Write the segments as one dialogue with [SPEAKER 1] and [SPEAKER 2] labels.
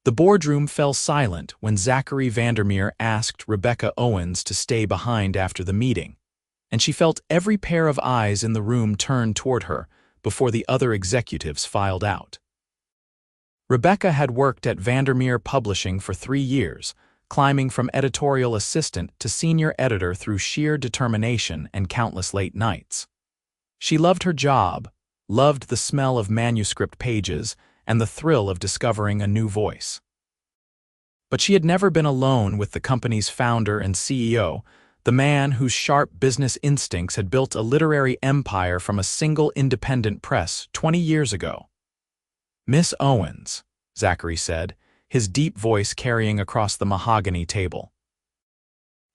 [SPEAKER 1] The boardroom fell silent when Zachary Vandermeer asked Rebecca Owens to stay behind after the meeting, and she felt every pair of eyes in the room turn toward her before the other executives filed out. Rebecca had worked at Vandermeer Publishing for 3 years, climbing from editorial assistant to senior editor through sheer determination and countless late nights. She loved her job, loved the smell of manuscript pages, and the thrill of discovering a new voice. But she had never been alone with the company's founder and CEO, the man whose sharp business instincts had built a literary empire from a single independent press 20 years ago. "Miss Owens," Zachary said, his deep voice carrying across the mahogany table.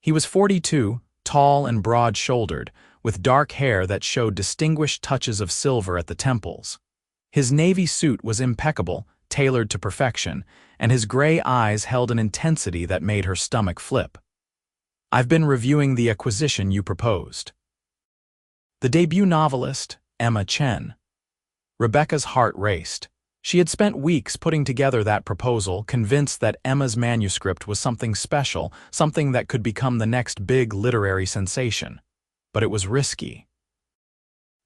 [SPEAKER 1] He was 42, tall and broad-shouldered, with dark hair that showed distinguished touches of silver at the temples. His navy suit was impeccable, tailored to perfection, and his gray eyes held an intensity that made her stomach flip. "I've been reviewing the acquisition you proposed." The debut novelist, Emma Chen. Rebecca's heart raced. She had spent weeks putting together that proposal, convinced that Emma's manuscript was something special, something that could become the next big literary sensation. But it was risky.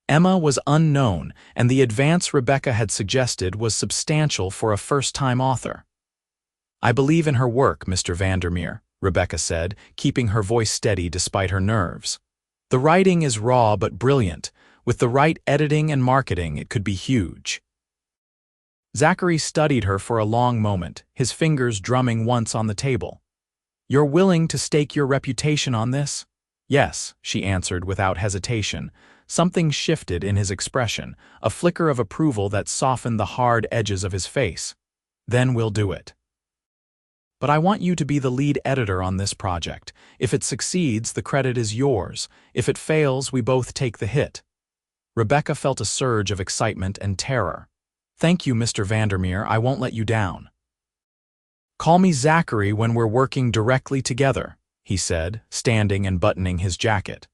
[SPEAKER 1] Emma was unknown, and the advance Rebecca had suggested was substantial for a first-time author. "I believe in her work, Mr. Vandermeer," Rebecca said, keeping her voice steady despite her nerves. "The writing is raw but brilliant. With the right editing and marketing, it could be huge." Zachary studied her for a long moment, his fingers drumming once on the table. "You're willing to stake your reputation on this?" "Yes," she answered without hesitation. Something shifted in his expression, a flicker of approval that softened the hard edges of his face. "Then we'll do it. But I want you to be the lead editor on this project. If it succeeds, the credit is yours. If it fails, we both take the hit." Rebecca felt a surge of excitement and terror. "Thank you, Mr. Vandermeer, I won't let you down." "Call me Zachary when we're working directly together," he said, standing and buttoning his jacket.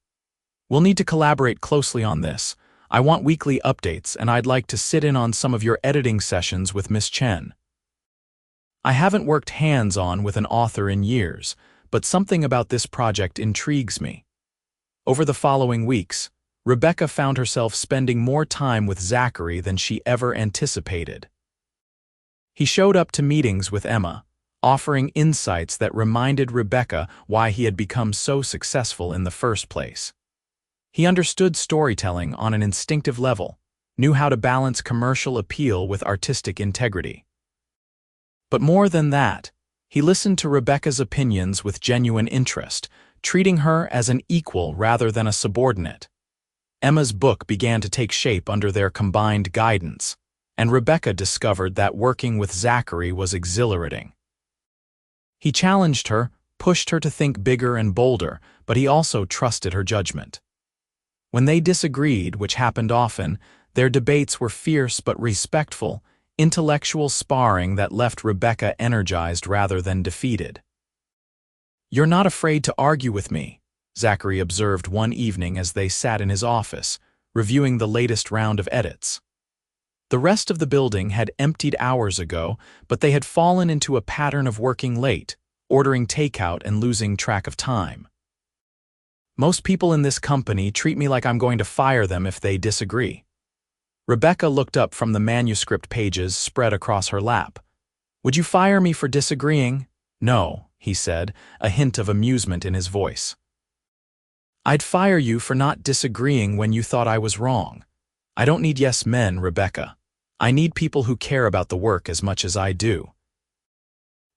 [SPEAKER 1] "We'll need to collaborate closely on this. I want weekly updates, and I'd like to sit in on some of your editing sessions with Miss Chen. I haven't worked hands-on with an author in years, but something about this project intrigues me." Over the following weeks, Rebecca found herself spending more time with Zachary than she ever anticipated. He showed up to meetings with Emma, offering insights that reminded Rebecca why he had become so successful in the first place. He understood storytelling on an instinctive level, knew how to balance commercial appeal with artistic integrity. But more than that, he listened to Rebecca's opinions with genuine interest, treating her as an equal rather than a subordinate. Emma's book began to take shape under their combined guidance, and Rebecca discovered that working with Zachary was exhilarating. He challenged her, pushed her to think bigger and bolder, but he also trusted her judgment. When they disagreed, which happened often, their debates were fierce but respectful, intellectual sparring that left Rebecca energized rather than defeated. "You're not afraid to argue with me," Zachary observed one evening as they sat in his office, reviewing the latest round of edits. The rest of the building had emptied hours ago, but they had fallen into a pattern of working late, ordering takeout and losing track of time. "Most people in this company treat me like I'm going to fire them if they disagree." Rebecca looked up from the manuscript pages spread across her lap. "Would you fire me for disagreeing?" "No," he said, a hint of amusement in his voice. "I'd fire you for not disagreeing when you thought I was wrong. I don't need yes men, Rebecca. I need people who care about the work as much as I do."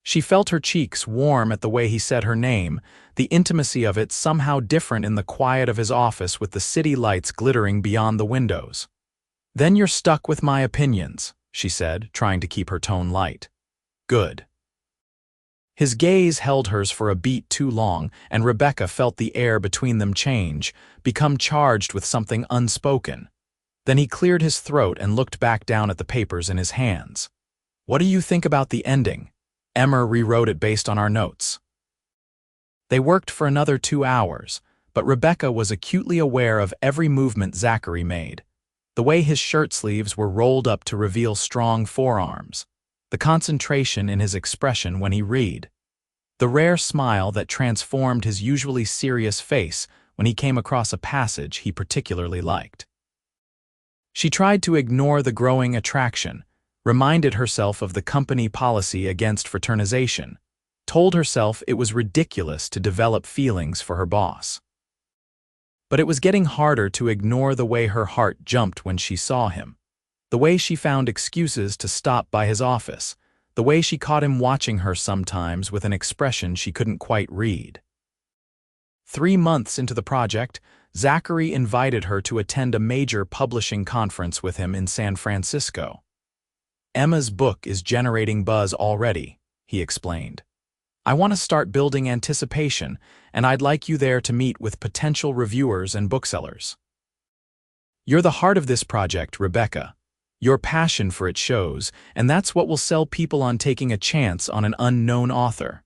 [SPEAKER 1] She felt her cheeks warm at the way he said her name, the intimacy of it somehow different in the quiet of his office with the city lights glittering beyond the windows. "Then you're stuck with my opinions," she said, trying to keep her tone light. "Good." His gaze held hers for a beat too long, and Rebecca felt the air between them change, become charged with something unspoken. Then he cleared his throat and looked back down at the papers in his hands. "What do you think about the ending? Emma rewrote it based on our notes." They worked for another 2 hours, but Rebecca was acutely aware of every movement Zachary made. The way his shirt sleeves were rolled up to reveal strong forearms, the concentration in his expression when he read, the rare smile that transformed his usually serious face when he came across a passage he particularly liked. She tried to ignore the growing attraction, reminded herself of the company policy against fraternization, told herself it was ridiculous to develop feelings for her boss. But it was getting harder to ignore the way her heart jumped when she saw him, the way she found excuses to stop by his office, the way she caught him watching her sometimes with an expression she couldn't quite read. 3 months into the project, Zachary invited her to attend a major publishing conference with him in San Francisco. Emma's book is generating buzz already, he explained. I want to start building anticipation, and I'd like you there to meet with potential reviewers and booksellers. You're the heart of this project, Rebecca. Your passion for it shows, and that's what will sell people on taking a chance on an unknown author.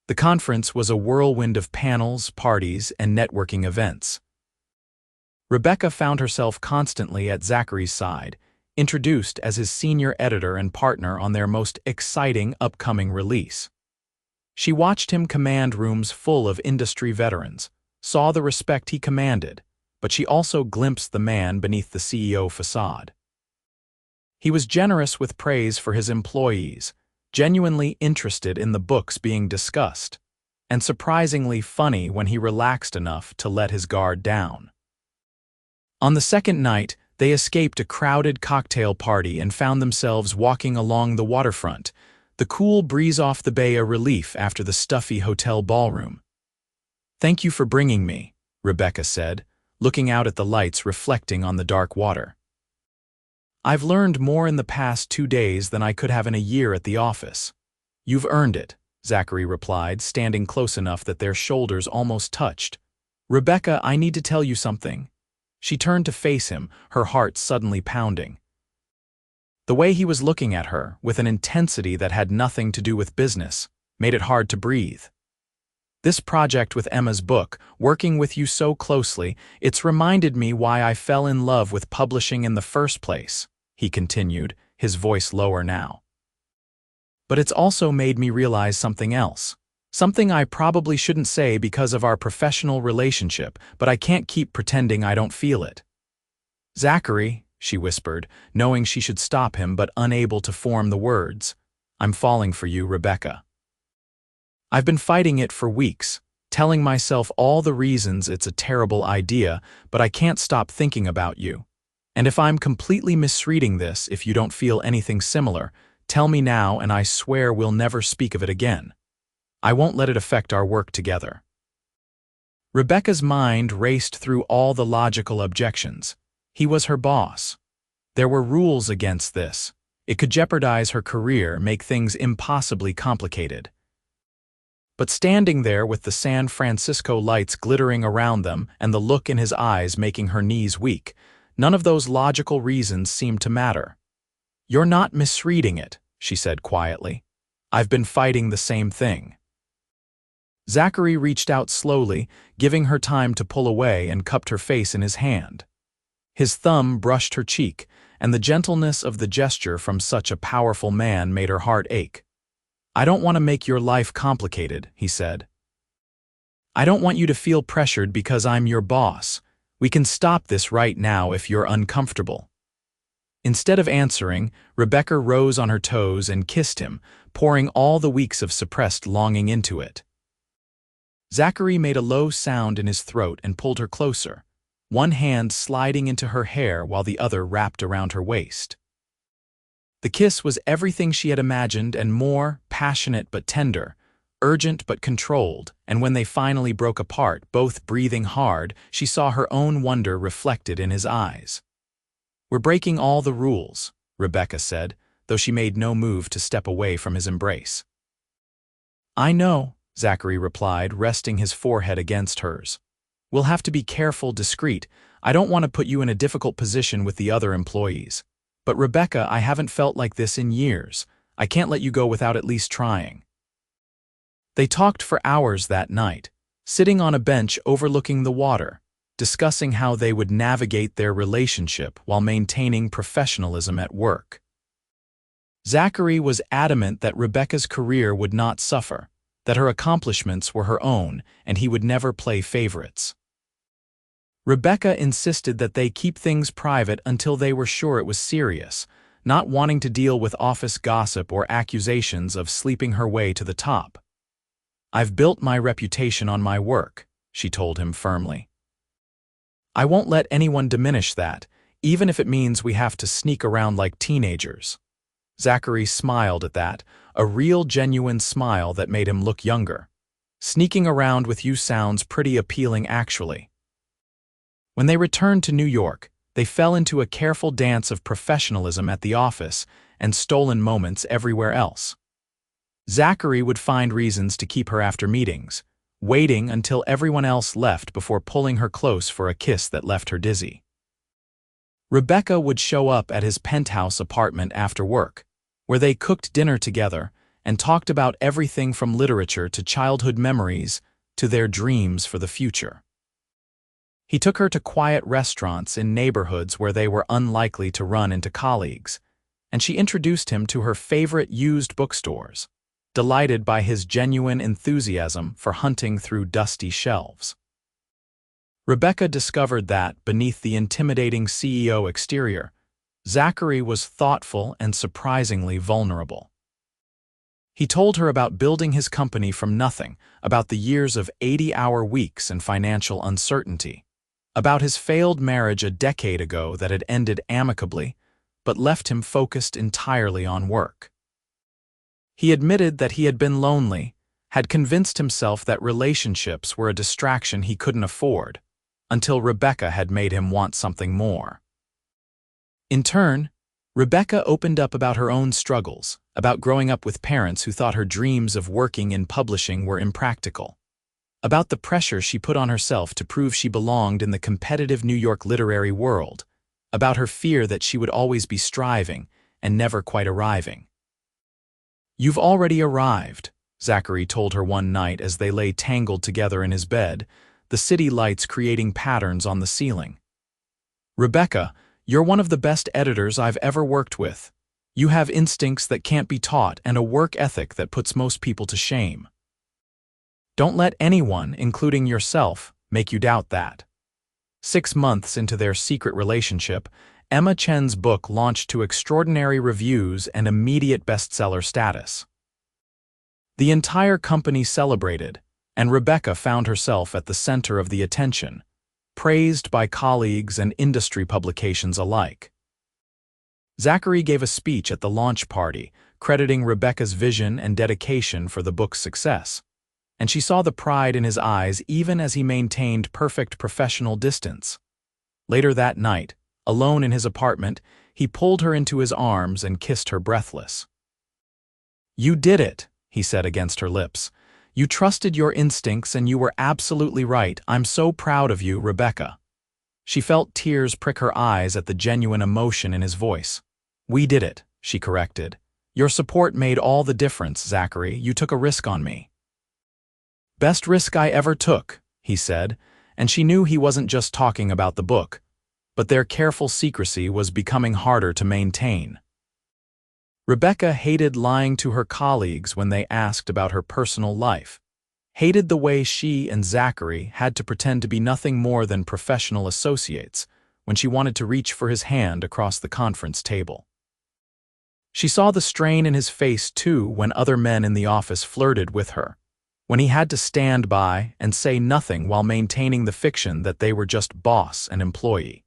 [SPEAKER 1] The conference was a whirlwind of panels, parties, and networking events. Rebecca found herself constantly at Zachary's side, introduced as his senior editor and partner on their most exciting upcoming release. She watched him command rooms full of industry veterans, saw the respect he commanded, but she also glimpsed the man beneath the CEO facade. He was generous with praise for his employees, genuinely interested in the books being discussed, and surprisingly funny when he relaxed enough to let his guard down. On the second night, they escaped a crowded cocktail party and found themselves walking along the waterfront, the cool breeze off the bay a relief after the stuffy hotel ballroom. Thank you for bringing me, Rebecca said, looking out at the lights reflecting on the dark water. I've learned more in the past 2 days than I could have in a year at the office. You've earned it, Zachary replied, standing close enough that their shoulders almost touched. Rebecca, I need to tell you something. She turned to face him, her heart suddenly pounding. The way he was looking at her, with an intensity that had nothing to do with business, made it hard to breathe. This project with Emma's book, working with you so closely, it's reminded me why I fell in love with publishing in the first place, he continued, his voice lower now. But it's also made me realize something else. Something I probably shouldn't say because of our professional relationship, but I can't keep pretending I don't feel it. Zachary, she whispered, knowing she should stop him but unable to form the words. I'm falling for you, Rebecca. I've been fighting it for weeks, telling myself all the reasons it's a terrible idea, but I can't stop thinking about you. And if I'm completely misreading this, if you don't feel anything similar, tell me now and I swear we'll never speak of it again. I won't let it affect our work together. Rebecca's mind raced through all the logical objections. He was her boss. There were rules against this. It could jeopardize her career, make things impossibly complicated. But standing there with the San Francisco lights glittering around them and the look in his eyes making her knees weak, none of those logical reasons seemed to matter. You're not misreading it, she said quietly. I've been fighting the same thing. Zachary reached out slowly, giving her time to pull away, and cupped her face in his hand. His thumb brushed her cheek, and the gentleness of the gesture from such a powerful man made her heart ache. I don't want to make your life complicated, he said. I don't want you to feel pressured because I'm your boss. We can stop this right now if you're uncomfortable. Instead of answering, Rebecca rose on her toes and kissed him, pouring all the weeks of suppressed longing into it. Zachary made a low sound in his throat and pulled her closer, one hand sliding into her hair while the other wrapped around her waist. The kiss was everything she had imagined and more, passionate but tender, urgent but controlled, and when they finally broke apart, both breathing hard, she saw her own wonder reflected in his eyes. We're breaking all the rules, Rebecca said, though she made no move to step away from his embrace. I know, Zachary replied, resting his forehead against hers. We'll have to be careful, discreet. I don't want to put you in a difficult position with the other employees. But Rebecca, I haven't felt like this in years. I can't let you go without at least trying. They talked for hours that night, sitting on a bench overlooking the water, discussing how they would navigate their relationship while maintaining professionalism at work. Zachary was adamant that Rebecca's career would not suffer, that her accomplishments were her own, and he would never play favorites. Rebecca insisted that they keep things private until they were sure it was serious, not wanting to deal with office gossip or accusations of sleeping her way to the top. "I've built my reputation on my work," she told him firmly. "I won't let anyone diminish that, even if it means we have to sneak around like teenagers." Zachary smiled at that, a real genuine smile that made him look younger. "Sneaking around with you sounds pretty appealing actually." When they returned to New York, they fell into a careful dance of professionalism at the office and stolen moments everywhere else. Zachary would find reasons to keep her after meetings, waiting until everyone else left before pulling her close for a kiss that left her dizzy. Rebecca would show up at his penthouse apartment after work, where they cooked dinner together and talked about everything from literature to childhood memories to their dreams for the future. He took her to quiet restaurants in neighborhoods where they were unlikely to run into colleagues, and she introduced him to her favorite used bookstores, delighted by his genuine enthusiasm for hunting through dusty shelves. Rebecca discovered that, beneath the intimidating CEO exterior, Zachary was thoughtful and surprisingly vulnerable. He told her about building his company from nothing, about the years of 80-hour weeks and financial uncertainty, about his failed marriage a decade ago that had ended amicably, but left him focused entirely on work. He admitted that he had been lonely, had convinced himself that relationships were a distraction he couldn't afford, until Rebecca had made him want something more. In turn, Rebecca opened up about her own struggles, about growing up with parents who thought her dreams of working in publishing were impractical, about the pressure she put on herself to prove she belonged in the competitive New York literary world, about her fear that she would always be striving and never quite arriving. "You've already arrived," Zachary told her one night as they lay tangled together in his bed, the city lights creating patterns on the ceiling. "Rebecca, you're one of the best editors I've ever worked with. You have instincts that can't be taught and a work ethic that puts most people to shame. Don't let anyone, including yourself, make you doubt that." 6 months into their secret relationship, Emma Chen's book launched to extraordinary reviews and immediate bestseller status. The entire company celebrated, and Rebecca found herself at the center of the attention, praised by colleagues and industry publications alike. Zachary gave a speech at the launch party, crediting Rebecca's vision and dedication for the book's success, and she saw the pride in his eyes even as he maintained perfect professional distance. Later that night, alone in his apartment, he pulled her into his arms and kissed her breathless. "You did it," he said against her lips. "You trusted your instincts and you were absolutely right. I'm so proud of you, Rebecca." She felt tears prick her eyes at the genuine emotion in his voice. "We did it," she corrected. "Your support made all the difference, Zachary. You took a risk on me." "Best risk I ever took," he said, and she knew he wasn't just talking about the book, but their careful secrecy was becoming harder to maintain. Rebecca hated lying to her colleagues when they asked about her personal life, hated the way she and Zachary had to pretend to be nothing more than professional associates when she wanted to reach for his hand across the conference table. She saw the strain in his face too when other men in the office flirted with her, when he had to stand by and say nothing while maintaining the fiction that they were just boss and employee.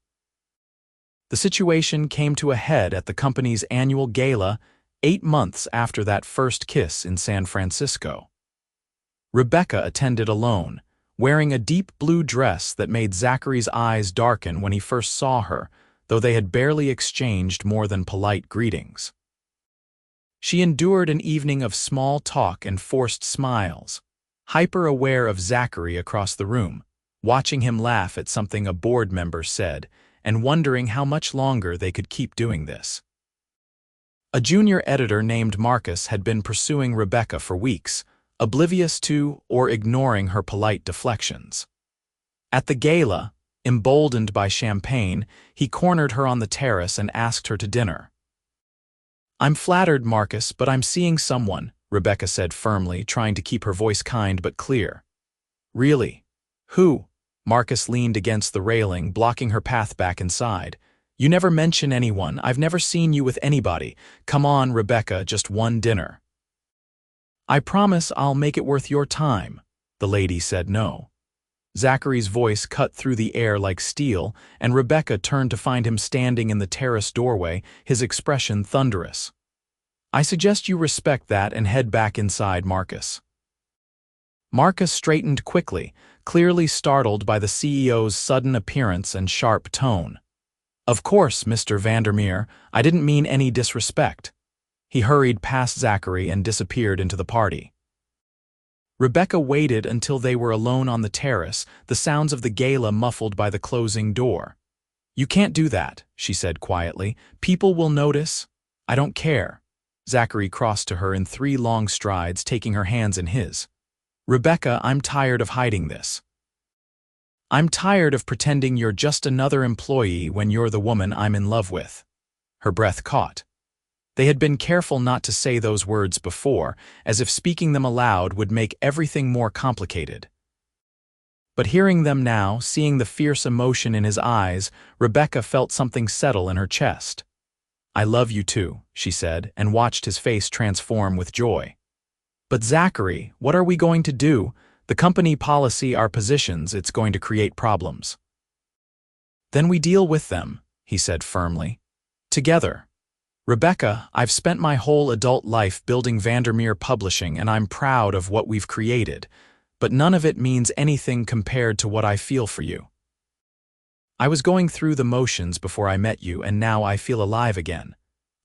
[SPEAKER 1] The situation came to a head at the company's annual gala 8 months after that first kiss in San Francisco. Rebecca attended alone, wearing a deep blue dress that made Zachary's eyes darken when he first saw her, though they had barely exchanged more than polite greetings. She endured an evening of small talk and forced smiles, hyper-aware of Zachary across the room, watching him laugh at something a board member said, and wondering how much longer they could keep doing this. A junior editor named Marcus had been pursuing Rebecca for weeks, oblivious to or ignoring her polite deflections. At the gala, emboldened by champagne, he cornered her on the terrace and asked her to dinner. I'm flattered, Marcus, but I'm seeing someone, Rebecca said firmly, trying to keep her voice kind but clear. Really? Who? Marcus leaned against the railing, blocking her path back inside. You never mention anyone. I've never seen you with anybody. Come on, Rebecca, just one dinner. I promise I'll make it worth your time. The lady said no. Zachary's voice cut through the air like steel, and Rebecca turned to find him standing in the terrace doorway, his expression thunderous. I suggest you respect that and head back inside, Marcus. Marcus straightened quickly, clearly startled by the CEO's sudden appearance and sharp tone. Of course, Mr. Vandermeer, I didn't mean any disrespect. He hurried past Zachary and disappeared into the party. Rebecca waited until they were alone on the terrace, the sounds of the gala muffled by the closing door. You can't do that, she said quietly. People will notice. I don't care. Zachary crossed to her in 3 long strides, taking her hands in his. Rebecca, I'm tired of hiding this. I'm tired of pretending you're just another employee when you're the woman I'm in love with. Her breath caught. They had been careful not to say those words before, as if speaking them aloud would make everything more complicated. But hearing them now, seeing the fierce emotion in his eyes, Rebecca felt something settle in her chest. I love you too, she said, and watched his face transform with joy. But Zachary, what are we going to do? The company policy, our positions, it's going to create problems. Then we deal with them, he said firmly. Together. Rebecca, I've spent my whole adult life building Vandermeer Publishing, and I'm proud of what we've created, but none of it means anything compared to what I feel for you. I was going through the motions before I met you, and now I feel alive again.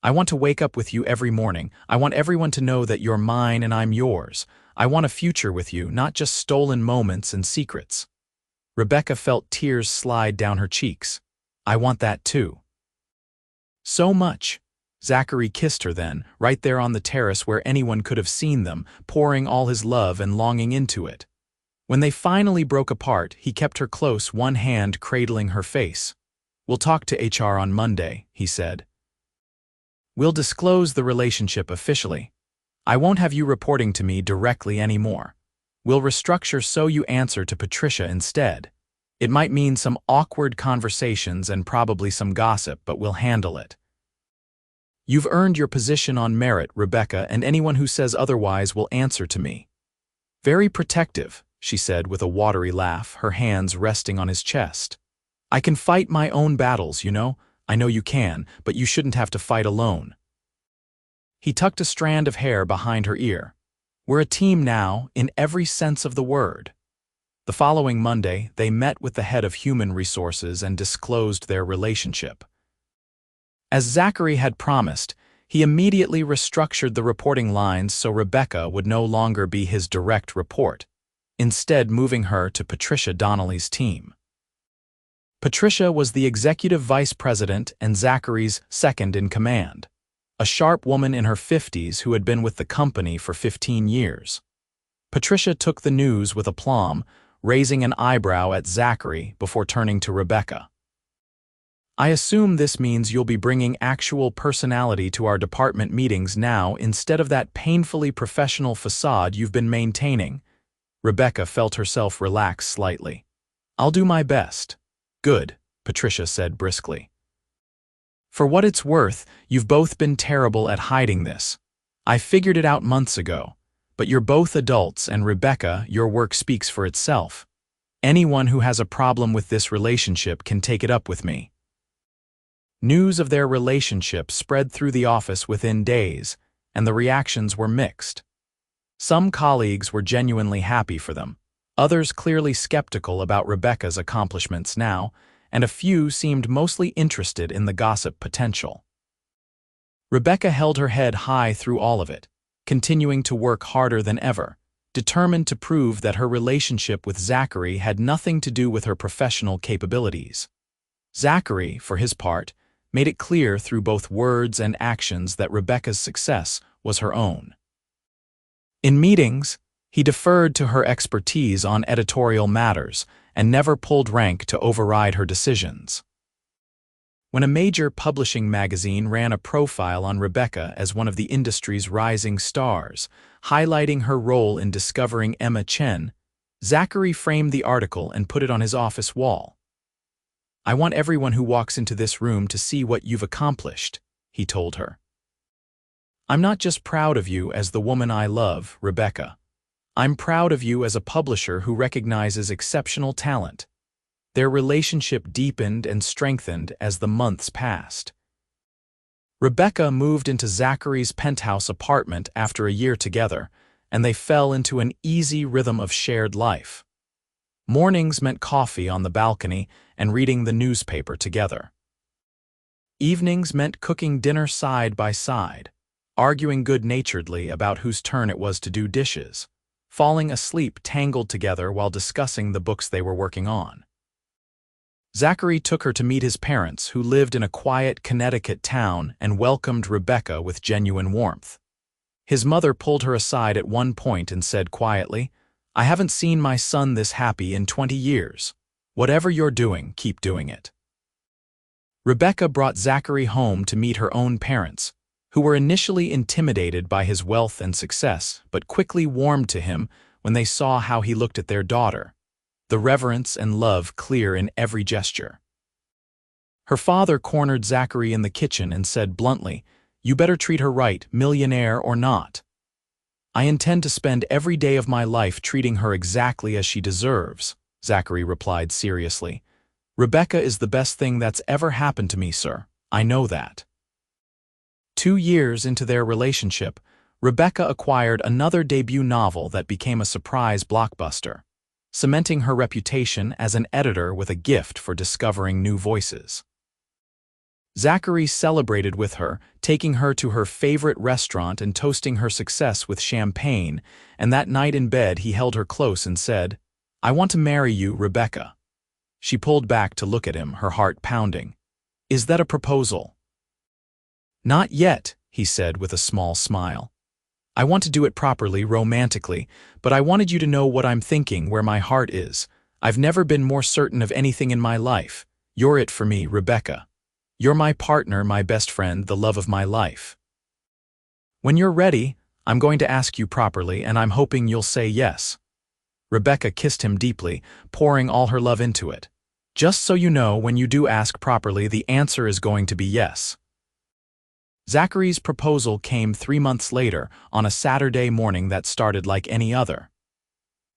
[SPEAKER 1] I want to wake up with you every morning. I want everyone to know that you're mine and I'm yours. I want a future with you, not just stolen moments and secrets. Rebecca felt tears slide down her cheeks. I want that too. So much. Zachary kissed her then, right there on the terrace where anyone could have seen them, pouring all his love and longing into it. When they finally broke apart, he kept her close, one hand cradling her face. We'll talk to HR on Monday, he said. We'll disclose the relationship officially. I won't have you reporting to me directly anymore. We'll restructure so you answer to Patricia instead. It might mean some awkward conversations and probably some gossip, but we'll handle it. You've earned your position on merit, Rebecca, and anyone who says otherwise will answer to me. Very protective, she said with a watery laugh, her hands resting on his chest. I can fight my own battles, you know. I know you can, but you shouldn't have to fight alone. He tucked a strand of hair behind her ear. We're a team now, in every sense of the word. The following Monday, they met with the head of human resources and disclosed their relationship. As Zachary had promised, he immediately restructured the reporting lines so Rebecca would no longer be his direct report, instead moving her to Patricia Donnelly's team. Patricia was the executive vice president and Zachary's second-in-command, a sharp woman in her 50s who had been with the company for 15 years. Patricia took the news with aplomb, raising an eyebrow at Zachary before turning to Rebecca. I assume this means you'll be bringing actual personality to our department meetings now instead of that painfully professional facade you've been maintaining. Rebecca felt herself relax slightly. I'll do my best. Good, Patricia said briskly. For what it's worth, you've both been terrible at hiding this. I figured it out months ago, but you're both adults, and Rebecca, your work speaks for itself. Anyone who has a problem with this relationship can take it up with me. News of their relationship spread through the office within days, and the reactions were mixed. Some colleagues were genuinely happy for them, others clearly skeptical about Rebecca's accomplishments now, and a few seemed mostly interested in the gossip potential. Rebecca held her head high through all of it, continuing to work harder than ever, determined to prove that her relationship with Zachary had nothing to do with her professional capabilities. Zachary, for his part, made it clear through both words and actions that Rebecca's success was her own. In meetings, he deferred to her expertise on editorial matters and never pulled rank to override her decisions. When a major publishing magazine ran a profile on Rebecca as one of the industry's rising stars, highlighting her role in discovering Emma Chen, Zachary framed the article and put it on his office wall. "I want everyone who walks into this room to see what you've accomplished," he told her. "I'm not just proud of you as the woman I love, Rebecca. I'm proud of you as a publisher who recognizes exceptional talent." Their relationship deepened and strengthened as the months passed. Rebecca moved into Zachary's penthouse apartment after a year together, and they fell into an easy rhythm of shared life. Mornings meant coffee on the balcony and reading the newspaper together. Evenings meant cooking dinner side by side, arguing good-naturedly about whose turn it was to do dishes, falling asleep tangled together while discussing the books they were working on. Zachary took her to meet his parents, who lived in a quiet Connecticut town, and welcomed Rebecca with genuine warmth. His mother pulled her aside at one point and said quietly, "I haven't seen my son this happy in 20 years. Whatever you're doing, keep doing it." Rebecca brought Zachary home to meet her own parents, who were initially intimidated by his wealth and success, but quickly warmed to him when they saw how he looked at their daughter, the reverence and love clear in every gesture. Her father cornered Zachary in the kitchen and said bluntly, "You better treat her right, millionaire or not." "I intend to spend every day of my life treating her exactly as she deserves," Zachary replied seriously. "Rebecca is the best thing that's ever happened to me, sir. I know that." 2 years into their relationship, Rebecca acquired another debut novel that became a surprise blockbuster, cementing her reputation as an editor with a gift for discovering new voices. Zachary celebrated with her, taking her to her favorite restaurant and toasting her success with champagne, and that night in bed he held her close and said, "I want to marry you, Rebecca." She pulled back to look at him, her heart pounding. "Is that a proposal?" "Not yet," he said with a small smile. "I want to do it properly, romantically, but I wanted you to know what I'm thinking, where my heart is. I've never been more certain of anything in my life. You're it for me, Rebecca. You're my partner, my best friend, the love of my life. When you're ready, I'm going to ask you properly, and I'm hoping you'll say yes." Rebecca kissed him deeply, pouring all her love into it. "Just so you know, when you do ask properly, the answer is going to be yes." Zachary's proposal came 3 months later, on a Saturday morning that started like any other.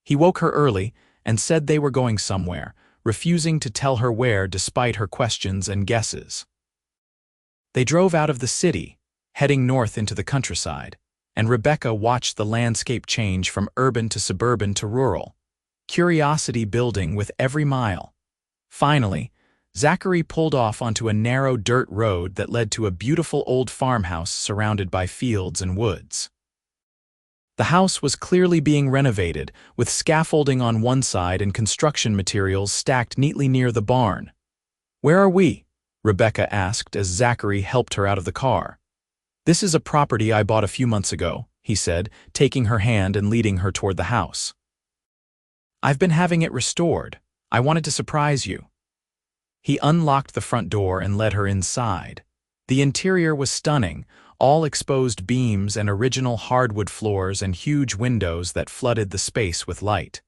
[SPEAKER 1] He woke her early and said they were going somewhere, refusing to tell her where despite her questions and guesses. They drove out of the city, heading north into the countryside, and Rebecca watched the landscape change from urban to suburban to rural, curiosity building with every mile. Finally, Zachary pulled off onto a narrow dirt road that led to a beautiful old farmhouse surrounded by fields and woods. The house was clearly being renovated, with scaffolding on one side and construction materials stacked neatly near the barn. "Where are we?" Rebecca asked as Zachary helped her out of the car. "This is a property I bought a few months ago," he said, taking her hand and leading her toward the house. "I've been having it restored. I wanted to surprise you." He unlocked the front door and led her inside. The interior was stunning, all exposed beams and original hardwood floors and huge windows that flooded the space with light.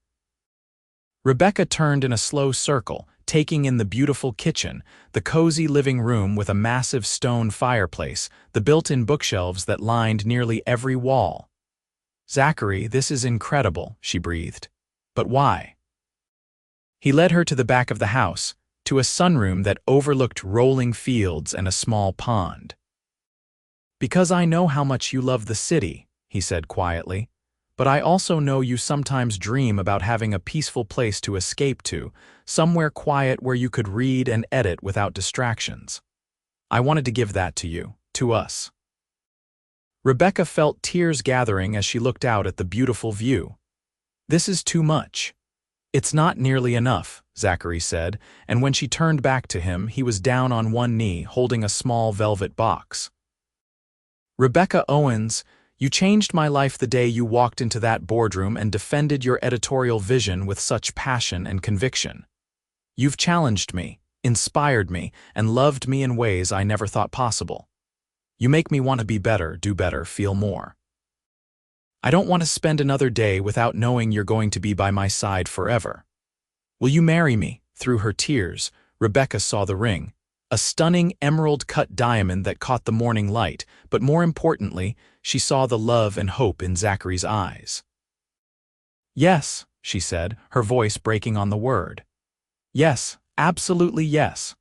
[SPEAKER 1] Rebecca turned in a slow circle, taking in the beautiful kitchen, the cozy living room with a massive stone fireplace, the built-in bookshelves that lined nearly every wall. "Zachary, this is incredible," she breathed. "But why?" He led her to the back of the house, to a sunroom that overlooked rolling fields and a small pond. "Because I know how much you love the city," he said quietly, "but I also know you sometimes dream about having a peaceful place to escape to, somewhere quiet where you could read and edit without distractions. I wanted to give that to you, to us." Rebecca felt tears gathering as she looked out at the beautiful view. "This is too much." "It's not nearly enough," Zachary said, and when she turned back to him, he was down on one knee holding a small velvet box. "Rebecca Owens, you changed my life the day you walked into that boardroom and defended your editorial vision with such passion and conviction. You've challenged me, inspired me, and loved me in ways I never thought possible. You make me want to be better, do better, feel more. I don't want to spend another day without knowing you're going to be by my side forever. Will you marry me? Through her tears, Rebecca saw the ring, a stunning emerald-cut diamond that caught the morning light, but more importantly, she saw the love and hope in Zachary's eyes. Yes, she said, her voice breaking on the word. Yes, absolutely yes.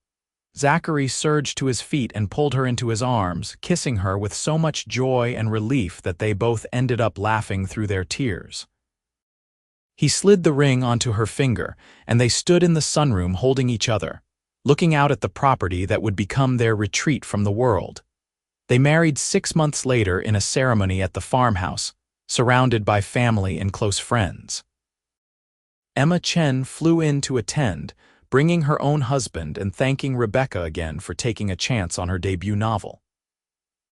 [SPEAKER 1] Zachary surged to his feet and pulled her into his arms, kissing her with so much joy and relief that they both ended up laughing through their tears. He slid the ring onto her finger, and they stood in the sunroom holding each other, looking out at the property that would become their retreat from the world. They married 6 months later in a ceremony at the farmhouse, surrounded by family and close friends. Emma Chen flew in to attend, bringing her own husband and thanking Rebecca again for taking a chance on her debut novel.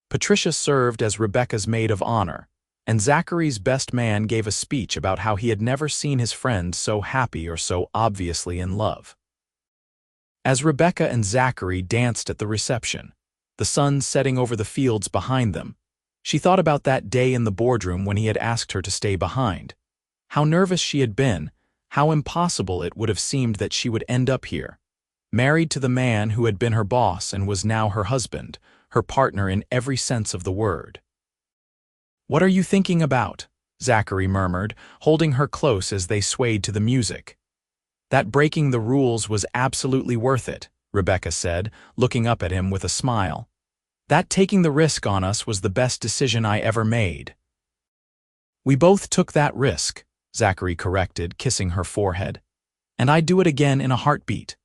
[SPEAKER 1] Patricia served as Rebecca's maid of honor, and Zachary's best man gave a speech about how he had never seen his friend so happy or so obviously in love. As Rebecca and Zachary danced at the reception, the sun setting over the fields behind them, she thought about that day in the boardroom when he had asked her to stay behind. How nervous she had been, how impossible it would have seemed that she would end up here, married to the man who had been her boss and was now her husband, her partner in every sense of the word. "What are you thinking about?" Zachary murmured, holding her close as they swayed to the music. "That breaking the rules was absolutely worth it," Rebecca said, looking up at him with a smile. "That taking the risk on us was the best decision I ever made." "We both took that risk," Zachary corrected, kissing her forehead. "And I'd do it again in a heartbeat."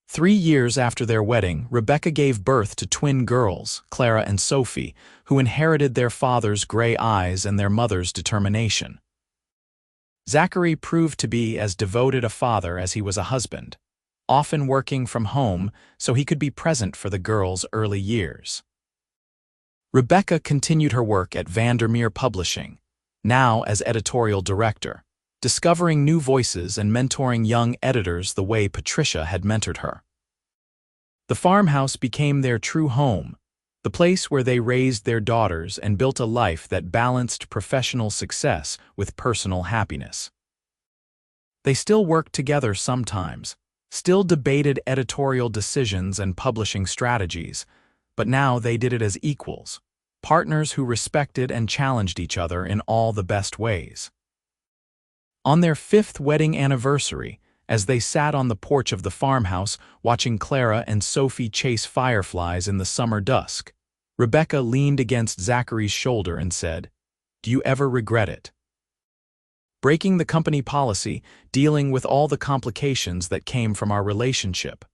[SPEAKER 1] 3 years after their wedding, Rebecca gave birth to twin girls, Clara and Sophie, who inherited their father's gray eyes and their mother's determination. Zachary proved to be as devoted a father as he was a husband, often working from home so he could be present for the girls' early years. Rebecca continued her work at Vandermeer Publishing, now as editorial director, discovering new voices and mentoring young editors the way Patricia had mentored her. The farmhouse became their true home, the place where they raised their daughters and built a life that balanced professional success with personal happiness. They still worked together sometimes, still debated editorial decisions and publishing strategies, but now they did it as equals, partners who respected and challenged each other in all the best ways. On their 5th wedding anniversary, as they sat on the porch of the farmhouse watching Clara and Sophie chase fireflies in the summer dusk, Rebecca leaned against Zachary's shoulder and said, "Do you ever regret it?" Breaking the company policy, dealing with all the complications that came from our relationship.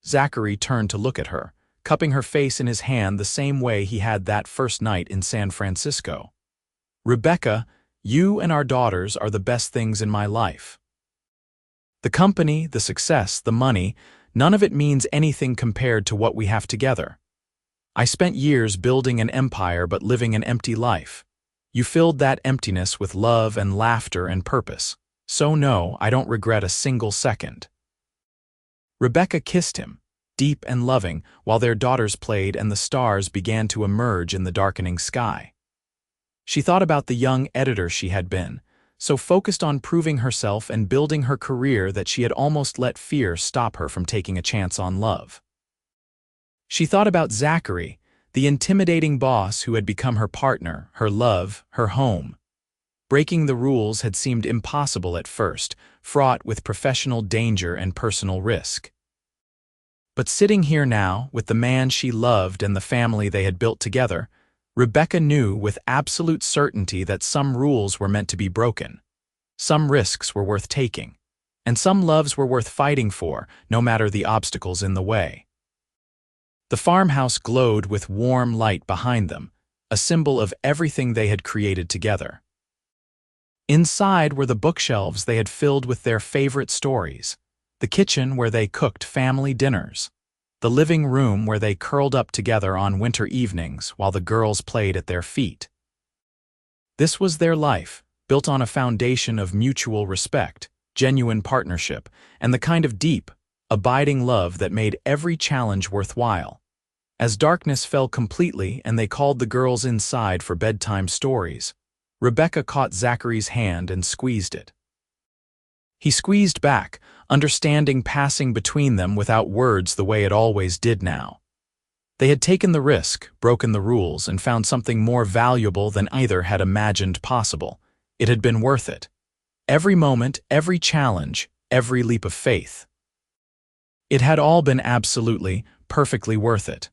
[SPEAKER 1] Zachary turned to look at her, cupping her face in his hand the same way he had that first night in San Francisco. "Rebecca, you and our daughters are the best things in my life. The company, the success, the money, none of it means anything compared to what we have together. I spent years building an empire but living an empty life. You filled that emptiness with love and laughter and purpose. So no, I don't regret a single second." Rebecca kissed him, deep and loving, while their daughters played and the stars began to emerge in the darkening sky. She thought about the young editor she had been, so focused on proving herself and building her career that she had almost let fear stop her from taking a chance on love. She thought about Zachary, the intimidating boss who had become her partner, her love, her home. Breaking the rules had seemed impossible at first, fraught with professional danger and personal risk. But sitting here now, with the man she loved and the family they had built together, Rebecca knew with absolute certainty that some rules were meant to be broken, some risks were worth taking, and some loves were worth fighting for, no matter the obstacles in the way. The farmhouse glowed with warm light behind them, a symbol of everything they had created together. Inside were the bookshelves they had filled with their favorite stories, the kitchen where they cooked family dinners, the living room where they curled up together on winter evenings while the girls played at their feet. This was their life, built on a foundation of mutual respect, genuine partnership, and the kind of deep, abiding love that made every challenge worthwhile. As darkness fell completely and they called the girls inside for bedtime stories, Rebecca caught Zachary's hand and squeezed it. He squeezed back, understanding passing between them without words the way it always did now. They had taken the risk, broken the rules, and found something more valuable than either had imagined possible. It had been worth it. Every moment, every challenge, every leap of faith. It had all been absolutely, perfectly worth it.